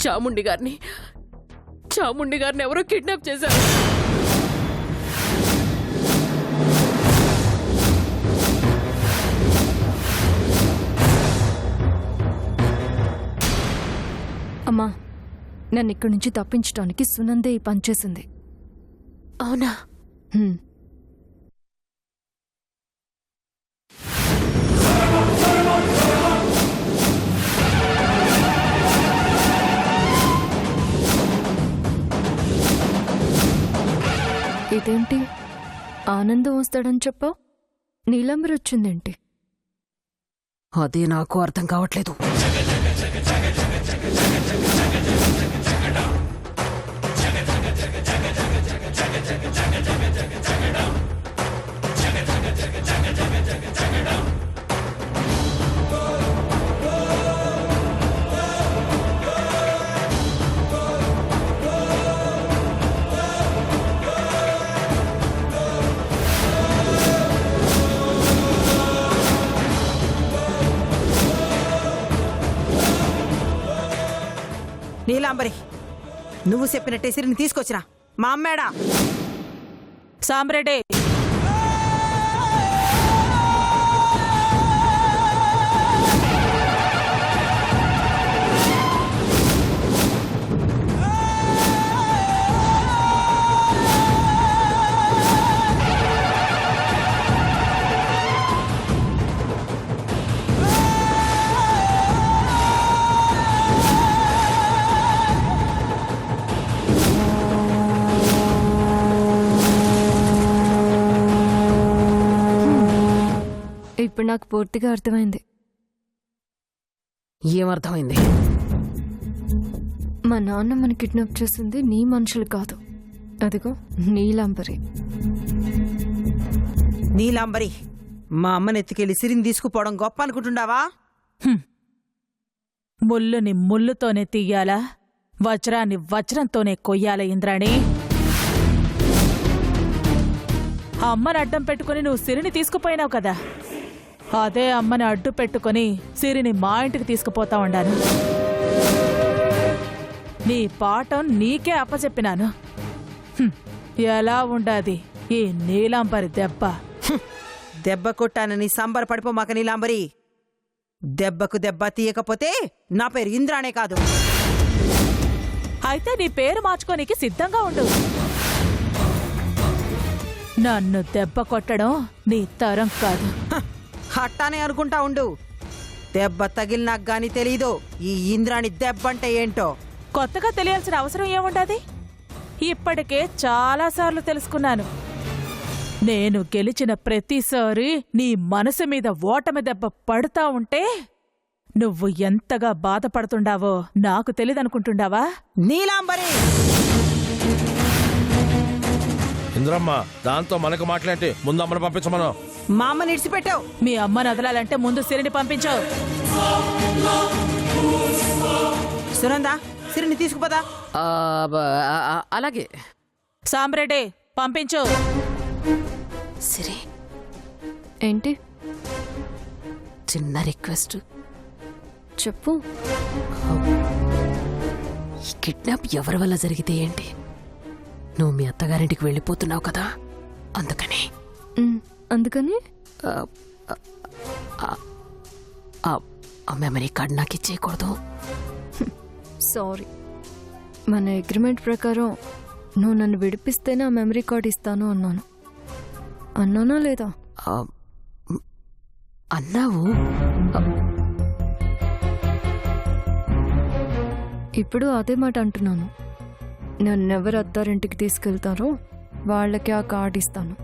చాముండి గారిని ఎవరో కిడ్నాప్ చేశారు. అమ్మా, నన్ను ఇక్కడి నుంచి తప్పించడానికి సునందే ఈ పని చేసింది. అవునా? ఇదేంటి ఆనందం వస్తాడని చెప్పావు, నీలంబరి వచ్చిందేంటి? అదే నాకు అర్థం కావట్లేదు. నీలాంబరి, నువ్వు చెప్పినట్టే సిరిని తీసుకొచ్చినా. మా అమ్మేడా? సాంబ్రెడ్డి, ఇప్పుడు నాకు పూర్తిగా అర్థమైంది. ఏమర్థమైంది? మా నాన్న మన కిడ్నాప్ చేసింది నీ మనుషులు కాదు, అదిగో నీలాంబరి. నీలాంబరి, మా అమ్మని ఎత్తుకెళ్లి సిరిని తీసుకుపోవడం గొప్ప అనుకుంటుండావా? ముల్లుని ముల్లుతోనే తీయాలా, వజ్రాన్ని వజ్రంతోనే కొయ్యాలా ఇంద్రాణి? అమ్మని అడ్డం పెట్టుకుని నువ్వు సిరిని తీసుకుపోయినావు కదా, అదే అమ్మని అడ్డు పెట్టుకుని సిరిని మా ఇంటికి తీసుకుపోతా ఉండాను. నీ పాఠం నీకే అప్పచెప్పినాను. ఎలా ఉండాది ఈ నీలాంబరి దెబ్బ? దెబ్బ కొట్టానని సంబరపడిపోమాక నీలాంబరి. దెబ్బకు దెబ్బ తీయకపోతే నా పేరు ఇంద్రానే కాదు. అయితే నీ పేరు మార్చుకోనికి సిద్ధంగా ఉండు. నన్ను దెబ్బ కొట్టడం నీ తరం కాదు. హట్టానే అనుకుంటా ఉండు. దెబ్బ తగిలినాక గాని తెలీదు ఈ ఇంద్రాణి దెబ్బంటే ఏంటో. కొత్తగా తెలియాల్సిన అవసరం ఏముండది? ఇప్పటికే చాలాసార్లు తెలుసుకున్నాను. నేను గెలిచిన ప్రతిసారి నీ మనసు మీద ఓటమి దెబ్బ పడుతా ఉంటే నువ్వు ఎంతగా బాధపడుతుండావో నాకు తెలీదనుకుంటుండావా? నీలాంబరి, ఇంద్రమ్మ, దాంతో మనకు మాట్లాంటి ముందు అమ్మను పంపించమను. మా అమ్మని ఇడిచిపెట్టావు. మీ అమ్మని వదలాలంటే ముందు సిరిని పంపించావు. సునందా, సిరిని తీసుకుపోదా? అలాగే. సాంబ్రెడ్డి, పంపించు. సిరి, ఏంటి? చిన్న రిక్వెస్ట్. చెప్పు. ఈ కిడ్నాప్ ఎవరి వల్ల జరిగితే ఏంటి? నువ్వు మీ అత్తగారింటికి వెళ్ళిపోతున్నావు కదా, అందుకని ఆ మెమరీ కార్డ్ నాకు ఇచ్చేయకూడదు. సారీ, మన అగ్రిమెంట్ ప్రకారం నువ్వు నన్ను విడిపిస్తేనే ఆ మెమరీ కార్డ్ ఇస్తాను అన్నాను. అన్నానా లేదా? అన్నావు. ఇప్పుడు అదే మాట అంటున్నాను. నన్నెవరు అత్తారింటికి తీసుకెళ్తారో వాళ్ళకి ఆ కార్డ్ ఇస్తాను.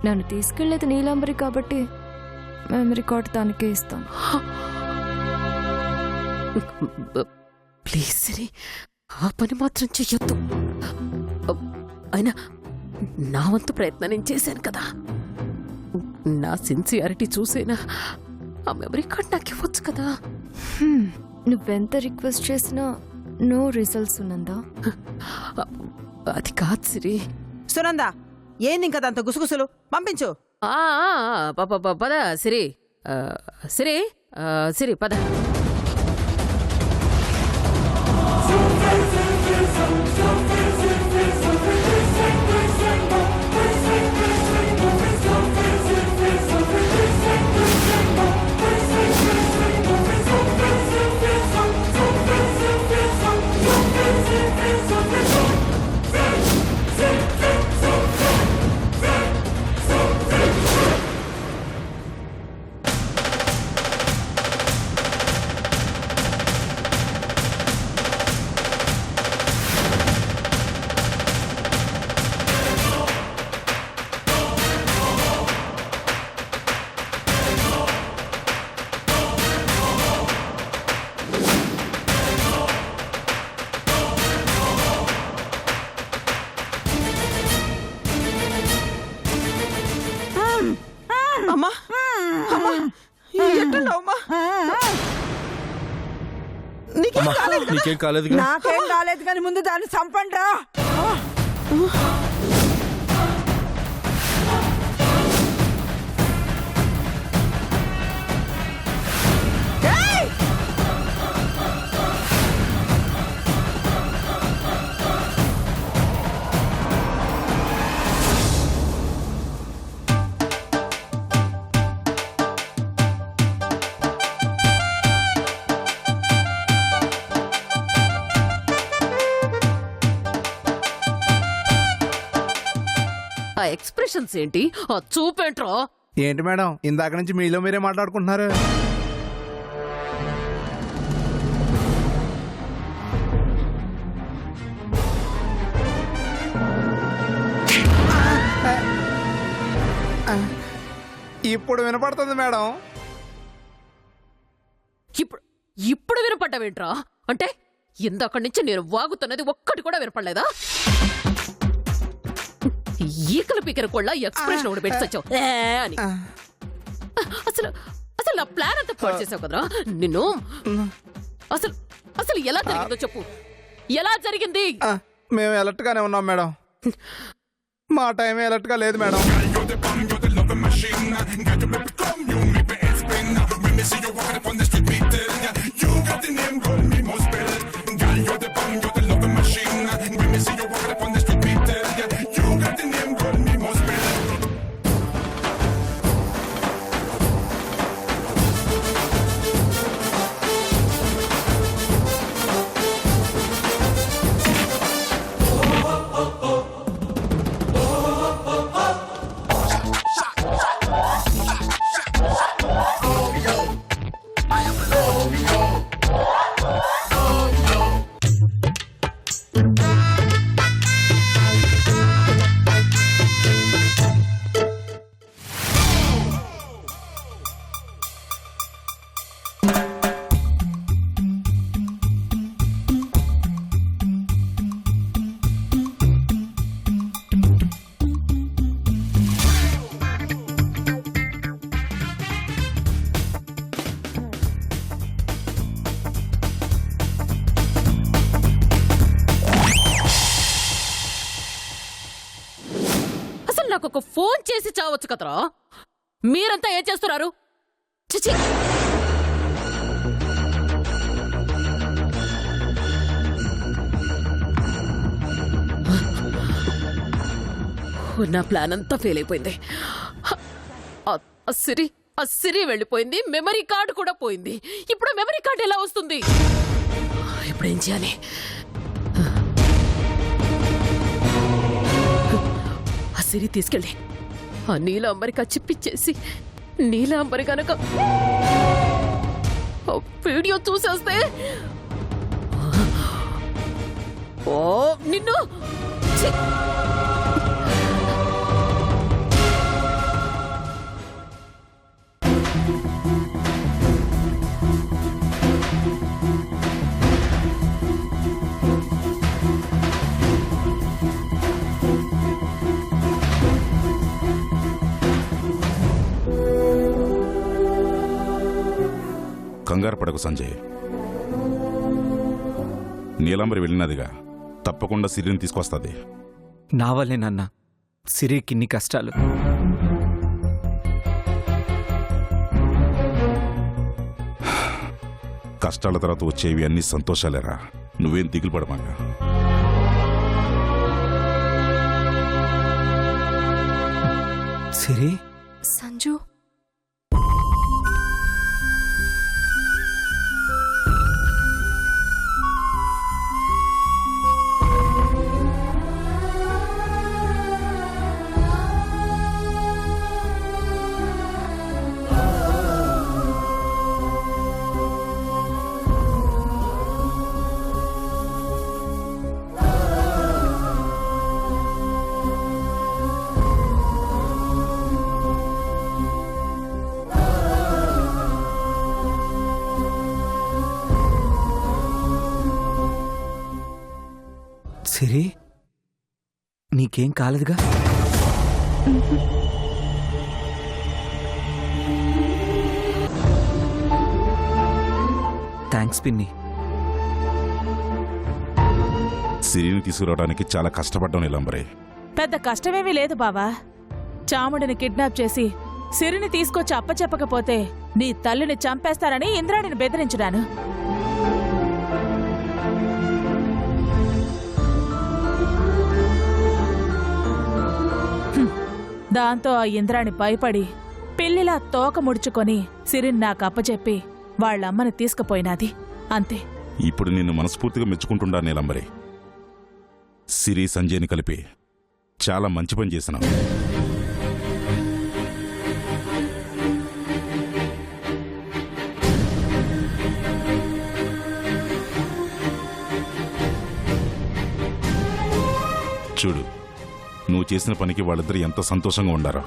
నన్ను తీసుకెళ్లేది నీలాంబరి కాబట్టి మెమరీ కార్డ్ తనకే ఇస్తాను. ప్లీజ్ సిరి, ఆ పని మాత్రం చెయ్యొద్దు. అయినా నా వంతు ప్రయత్నం నేను చేశాను కదా. నా సిన్సియారిటీ చూసేనా ఆ మెమరీ కార్డ్ నాకు ఇవ్వచ్చు కదా. నువ్వెంత రిక్వెస్ట్ చేసినా నో రిజల్ట్స్ ఉన్నందా? అది కాదు సిరి. సునందా, ఏంది ఇంకా దాంతో గుసగుసలు? పంపించు. పద సిరి. సిరి, సిరి పద. అమ్మా, నీకేం కాలేదు నాకేం కాలేదు కానీ ముందు దాన్ని చంపండి రా. ఆ ఎక్స్ప్రెషన్స్ ఏంటి, ఆ చూపేంట్రా? ఏంటి మేడం ఇందాక నుంచి మీలో మీరే మాట్లాడుకుంటున్నారు? ఇప్పుడు వినపడుతుంది మేడం. ఇప్పుడు ఇప్పుడు వినపడ్డావేంట్రా? అంటే ఇందక్కడి నుంచి నేను వాగుతున్నది ఒక్కటి కూడా వినపడలేదా? ఈకల పీకర కొళ్ళ ఎక్స్ప్రెషన్ ఒకటి పెట్టి వచ్చావు అని. అసలు అసలు నా ప్లాన్ అంతా పాడు చేసావు కదరా నిన్ను. అసలు అసలు ఎలా జరిగిందో చెప్పు, ఎలా జరిగింది? మేము అలర్ట్ గానే ఉన్నాం మేడం. మా టైం అలర్ట్ గా లేదు మేడం. నాకు ఒక ఫోన్ చేసి చావచ్చు కదరా. మీరంతా ఏం చేస్తున్నారు? చిచి, నా ప్లాన్ అంతా ఫెయిల్ అయిపోయింది. ఆ సిరి వెళ్ళిపోయింది, మెమరీ కార్డు కూడా పోయింది. ఇప్పుడు మెమరీ కార్డు ఎలా వస్తుంది? ఇప్పుడు ఏం చేయాలి? ఆ సిరి తీసుకెళ్ళి ఆ నీలాంబరికి చిప్పిచ్చేసి, నీలాంబరి గనక వీడియో చూసేస్తే, ఓ నిన్ను ఛీ! కంగారు పడకు సంజయ్. నీలాంబరి వెళ్ళినదిగా, తప్పకుండా సిరిని తీసుకొస్తుంది. నా వల్లే నాన్న సిరికి ఇన్ని కష్టాలు. కష్టాల తర్వాత వచ్చేవి అన్ని సంతోషాలేరా, నువ్వేం దిగులు పడమాగా. సిరి, సంజు, సిరి నీకేం కాలేదుగా? థ్యాంక్స్ పిన్ని. సిరిని తీసుకురావడానికి చాలా కష్టపడ్డాం నీలాంబరి. పెద్ద కష్టమేమీ లేదు బావా. చాముడిని కిడ్నాప్ చేసి సిరిని తీసుకొచ్చి అప్పచెప్పకపోతే నీ తల్లిని చంపేస్తానని ఇంద్రాణిని బెదిరించినాను. దాంతో ఆ ఇంద్రాణి భయపడి పిల్లిలా తోక ముడుచుకొని సిరిని నాకు అప్పచెప్పి వాళ్ళమ్మని తీసుకుపోయినాది. అంతే. ఇప్పుడు నిన్ను మనస్ఫూర్తిగా మెచ్చుకుంటుండా నీలాంబరి. సిరి సంజయ్ని కలిపి చాలా మంచి పని చేసినావు. చూడు, నువ్వు చేసిన పనికి వాళ్ళిద్దరు ఎంత సంతోషంగా ఉండారో.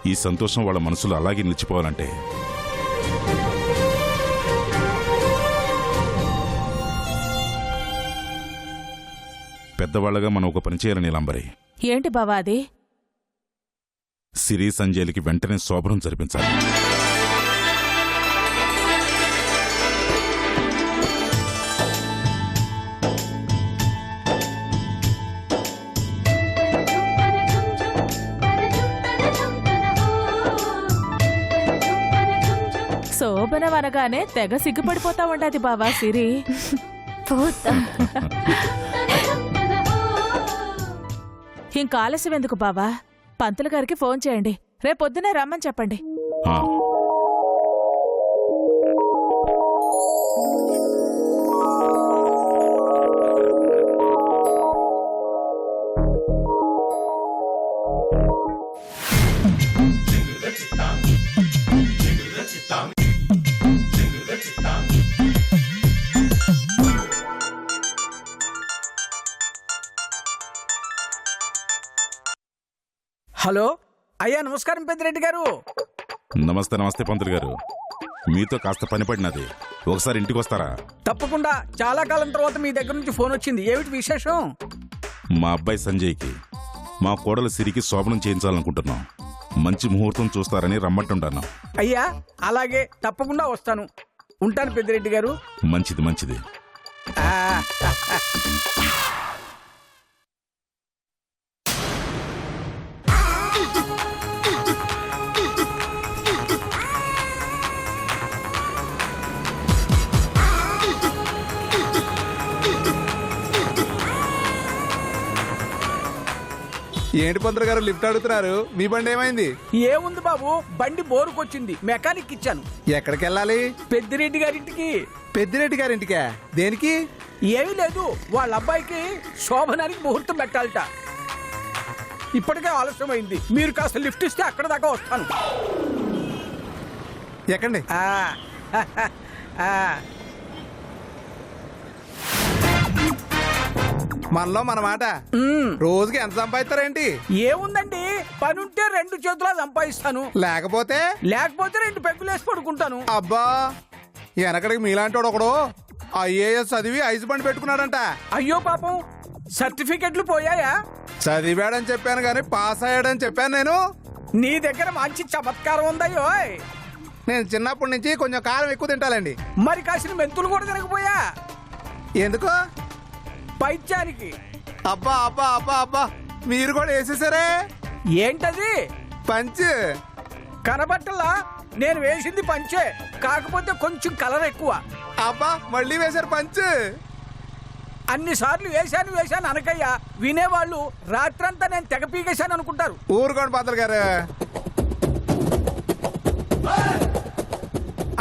ఈ సంతోషం వాళ్ళ మనసులో అలాగే నిలిచిపోవాలంటే పెద్దవాళ్ళగా మనం ఒక పని చేయాలి నీలాంబరి. ఏంటి బావా అది? సిరి సంజయ్లకి వెంటనే శోభనం జరిపించాలి. శోభనం అనగానే తెగ సిగ్గుపడిపోతా ఉండదు బావా సిరి. పోతా. ఇంకా ఆలస్యం ఎందుకు బావా? పంతులు గారికి ఫోన్ చేయండి, రేపొద్దునే రమ్మని చెప్పండి. ఆ, హలో అయ్యా, నమస్కారం పెద్దిరెడ్డి గారు. నమస్తే నమస్తే పంతులు గారు. మీతో కాస్త పని పడినది, ఒకసారి ఇంటికి వస్తారా? తప్పకుండా. చాలా కాలం తర్వాత మీ దగ్గర నుంచి ఫోన్ వచ్చింది. ఏమిటి విశేషం? మా అబ్బాయి సంజయ్కి మా కోడలు సిరికి శోభనం చేయించాలనుకుంటున్నాం. మంచి ముహూర్తం చూస్తారని రమ్మంటుంటాను. అయ్యా అలాగే, తప్పకుండా వస్తాను. ఉంటాను పెద్దిరెడ్డి గారు. మంచిది మంచిది. ఆ, ఏంటి పంతులు గారు లిఫ్ట్ అడుగుతున్నారు? మీ బండి ఏమైంది? ఏముంది బాబు, బండి బోరుకొచ్చింది, మెకానిక్ ఇచ్చాను. ఎక్కడికి వెళ్ళాలి? పెద్దిరెడ్డి గారింటికి. పెద్దిరెడ్డి గారింటికా? దేనికి? ఏమీ లేదు, వాళ్ళ అబ్బాయికి శోభనానికి ముహూర్తం పెట్టాలట. ఇప్పటికే ఆలస్యమైంది, మీరు కాస్త లిఫ్ట్ ఇస్తే అక్కడ దాకా వస్తాను. ఎక్కండి. ఆ, ఆ, మనలో మన మాట. ఉమ్. రోజుకి ఎంత సంపాదిస్తారేంటి? ఏముందండి, పనుంటే 2 చేతులా సంపాదిస్తాను, లేకపోతే 2 పెగ్గులేసి పడుకుంటాను. అబ్బా, వెనకడికి మీలాంటోడు ఒకడు IAS చదివి ఐస్ బండి పెట్టుకున్నాడంట. అయ్యో పాపం, సర్టిఫికెట్లు పోయాయా? చదివాడని చెప్పాను గాని పాస్ అయ్యాడని చెప్పాను నేను. నీ దగ్గర మంచి చమత్కారం ఉందయ్యో. నేను చిన్నప్పటి నుంచి కొంచెం కారం ఎక్కువ తింటాలండి. మరి కాసిన మెంతులు కూడా తినకపోయా? ఎందుకు? పైత్యానికి. అబ్బా అబ్బా అబ్బా అబ్బా, మీరు కూడా వేసేసారే. ఏంటది? పంచ్. కనబట్టలా? నేను వేసింది పంచే, కాకపోతే కొంచెం కలర్ ఎక్కువ. అబ్బా, మళ్ళీ వేశారు పంచ్. అన్నిసార్లు వేశాను అనకయ్యా, వినేవాళ్ళు రాత్రంతా నేను తెగ పీకేశాను అనుకుంటారు. ఊరుకోండి పంతులు గారు.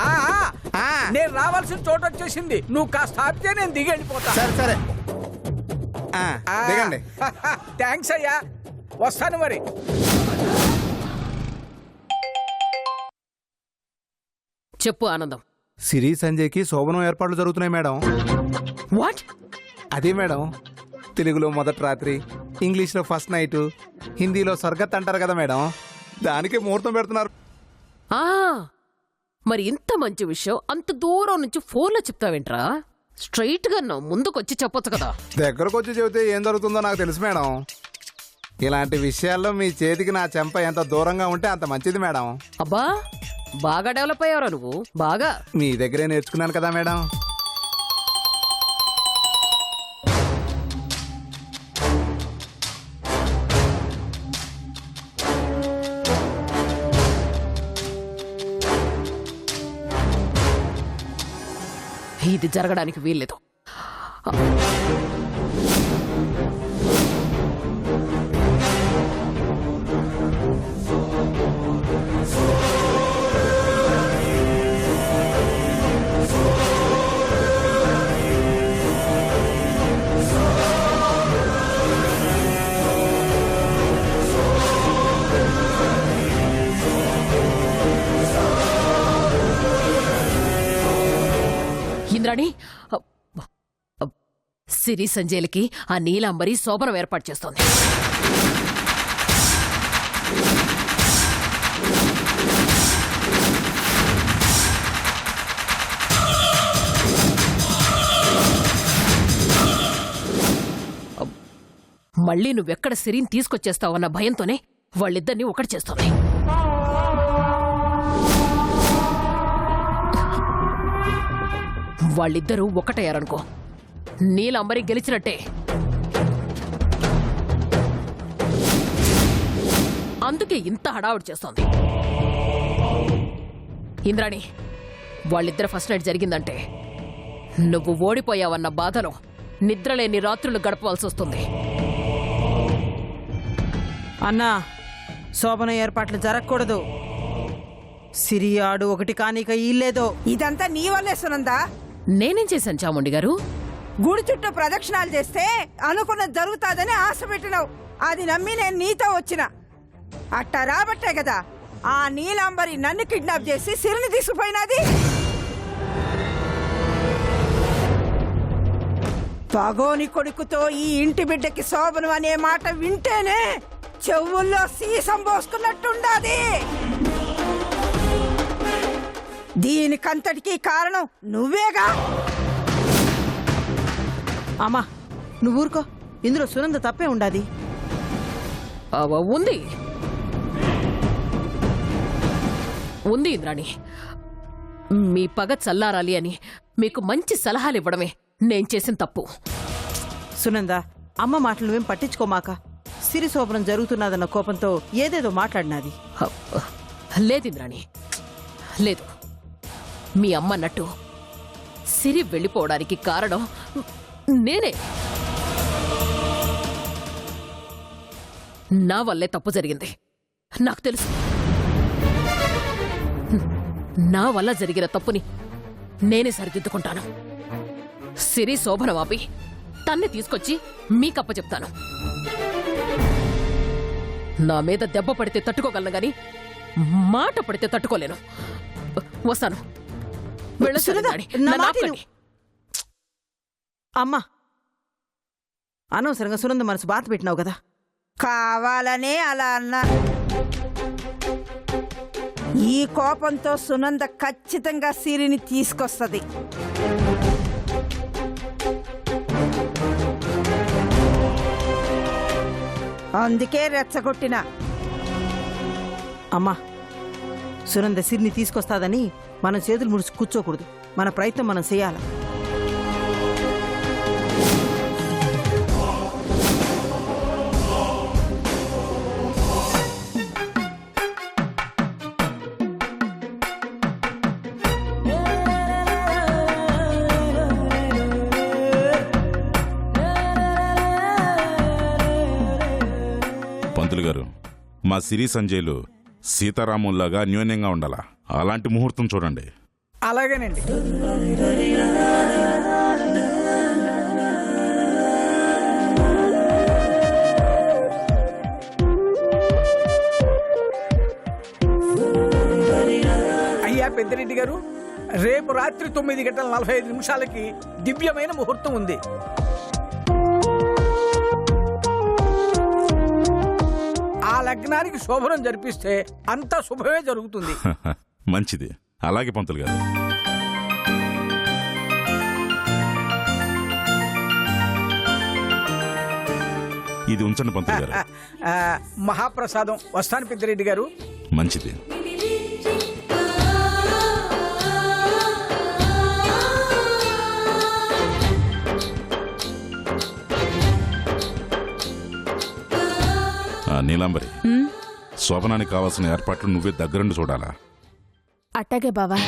ఆ, నేను రావాల్సిన చోటు వచ్చేసింది, నువ్వు కాస్త ఆపితే నేను దిగి వెళ్ళిపోతా. సరే సరే, దిగండి. థ్యాంక్స్ అయ్యా, వస్తాను మరి. చెప్పు ఆనందం. సిరి సంజయ్కి శోభనం ఏర్పాట్లు జరుగుతున్నాయి మేడం. వాట్? అదే మేడం, తెలుగులో మొదటి రాత్రి, ఇంగ్లీష్లో ఫస్ట్ నైట్, హిందీలో స్వర్గత్ అంటారు కదా మేడం, దానికి ముహూర్తం పెడుతున్నారు. ఆ, మరి ఇంత మంచి విషయం అంత దూరం నుంచి ఫోన్లో చెప్తావేంట్రా? స్ట్రైట్ గా ముందుకొచ్చి చెప్పొచ్చు కదా. దగ్గరకు వచ్చి చెబితే ఏం జరుగుతుందో నాకు తెలుసు మేడం. ఇలాంటి విషయాల్లో మీ చేతికి నా చెంప ఎంత దూరంగా ఉంటే అంత మంచిది మేడం. అబ్బా, బాగా డెవలప్ అయ్యావురా నువ్వు. బాగా. మీ దగ్గరే నేర్చుకున్నాను కదా మేడం. ఇది జరగడానికి వీల్లేదు. ఇంద్రాణి, సిరి సంజయ్లకి ఆ నీలాంబరి శోభనం ఏర్పాటు చేస్తోంది. మళ్ళీ నువ్వెక్కడ సిరిని తీసుకొచ్చేస్తావన్న భయంతోనే వాళ్ళిద్దరినీ ఒకటి చేస్తోంది. వాళ్ళిద్దరూ ఒకటయ్యారనుకో, నీలాంబరి గెలిచినట్టే. అందుకే ఇంత హడావుడి చేస్తోంది. ఇంద్రాణి, వాళ్ళిద్దరు ఫస్ట్ నైట్ జరిగిందంటే నువ్వు ఓడిపోయావన్న బాధలో నిద్రలేని రాత్రులు గడపవలసి వస్తుంది. అన్నా, శోభన ఏర్పాట్లు జరగకూడదు. సిరియాడు ఒకటి కానిక ఇల్లేదో. ఇదంతా నీ వల్లే సునందా. నేనేం చేశాను చాముండి గారు? గుడి చుట్టూ ప్రదక్షిణాలు చేస్తే అనుకున్నది జరుగుతాదని ఆశ పెట్టినావు. అది నమ్మి నేను నీతో వచ్చిన. అట్టా రాబట్టే కదా ఆ నీలాంబరి నన్ను కిడ్నాప్ చేసి సిరిని తీసుకుపోయినది. పగోని కొడుకుతో ఈ ఇంటి బిడ్డకి శోభనం అనే మాట వింటేనే చెవుల్లో సీసం పోసుకున్నట్టుండాది. దీనికంతటికీ కారణం నువ్వేగా. అమ్మా, నువ్వు ఊరుకో. ఇందులో సునంద తప్పే ఉండాది. ఉంది ఉంది ఇంద్రాణి. మీ పగ చల్లారాలి అని మీకు మంచి సలహాలు ఇవ్వడమే నేను చేసిన తప్పు. సునంద, అమ్మ మాటలు నువ్వేం పట్టించుకోమాక. సిరి శోభనం జరుగుతున్నదన్న కోపంతో ఏదేదో మాట్లాడినది. లేదు ఇంద్రాణి, లేదు. మీ అమ్మన్నట్టు సిరి వెళ్ళిపోవడానికి కారణం నేనే. నా వల్లే తప్పు జరిగింది, నాకు తెలుసు. నా వల్ల జరిగిన తప్పుని నేనే సరిదిద్దుకుంటాను. సిరి శోభనం ఆపి తన్ని తీసుకొచ్చి మీకప్ప చెప్తాను. నా మీద దెబ్బ పడితే తట్టుకోగలను గాని మాట పడితే తట్టుకోలేను. వస్తాను. అమ్మా, అనవసరంగా సునంద మనసు బాధ పెట్టినావు కదా. కావాలనే అలా అన్నా. ఈ కోపంతో సునంద ఖచ్చితంగా సిరిని తీసుకొస్తది. అందుకే రెచ్చగొట్టిన. అమ్మా, సునంద సిరిని తీసుకొస్తాదని మనం చేతులు ముడుచు కూర్చోకూడదు. మన ప్రయత్నం మనం చేయాలి. పంతులు గారు, మా సిరి సంజయ్లు సీతారాముల్లాగా అన్యోన్యంగా ఉండాలా. అలాంటి ముహూర్తం చూడండి. అలాగేనండి. అయ్యా పెద్దిరెడ్డి గారు, రేపు రాత్రి 9:45 దివ్యమైన ముహూర్తం ఉంది. ఆ లగ్నానికి శోభనం జరిపిస్తే అంతా శుభమే జరుగుతుంది. మంచిది. అలాగే పంతులు గారు. ఇది ఉంచండి పంతులు గారు. మహాప్రసాదం. వస్తాను పెద్దిరెడ్డి గారు. మంచిది. నీలాంబరి, శోభనానికి కావాల్సిన ఏర్పాట్లు నువ్వే దగ్గరుండి చూడాలా. అట్టాగే బావా.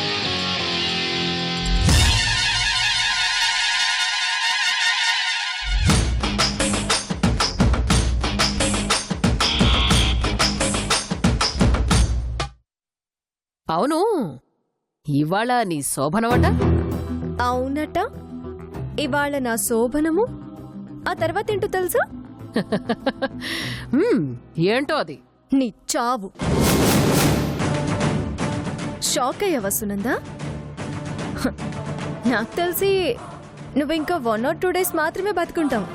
అవును ఇవాళ నీ శోభనవట. అవునట, ఇవాళ నా శోభనము. ఆ తర్వాత ఏంటో తెలుసా? ఏంటో అది? నీ చావు. షాక్ అయ్యావా సునందా? హ, నాకు తెలిసి నువ్వు ఇంకా 1 or 2 days మాత్రమే బతుకుంటావు.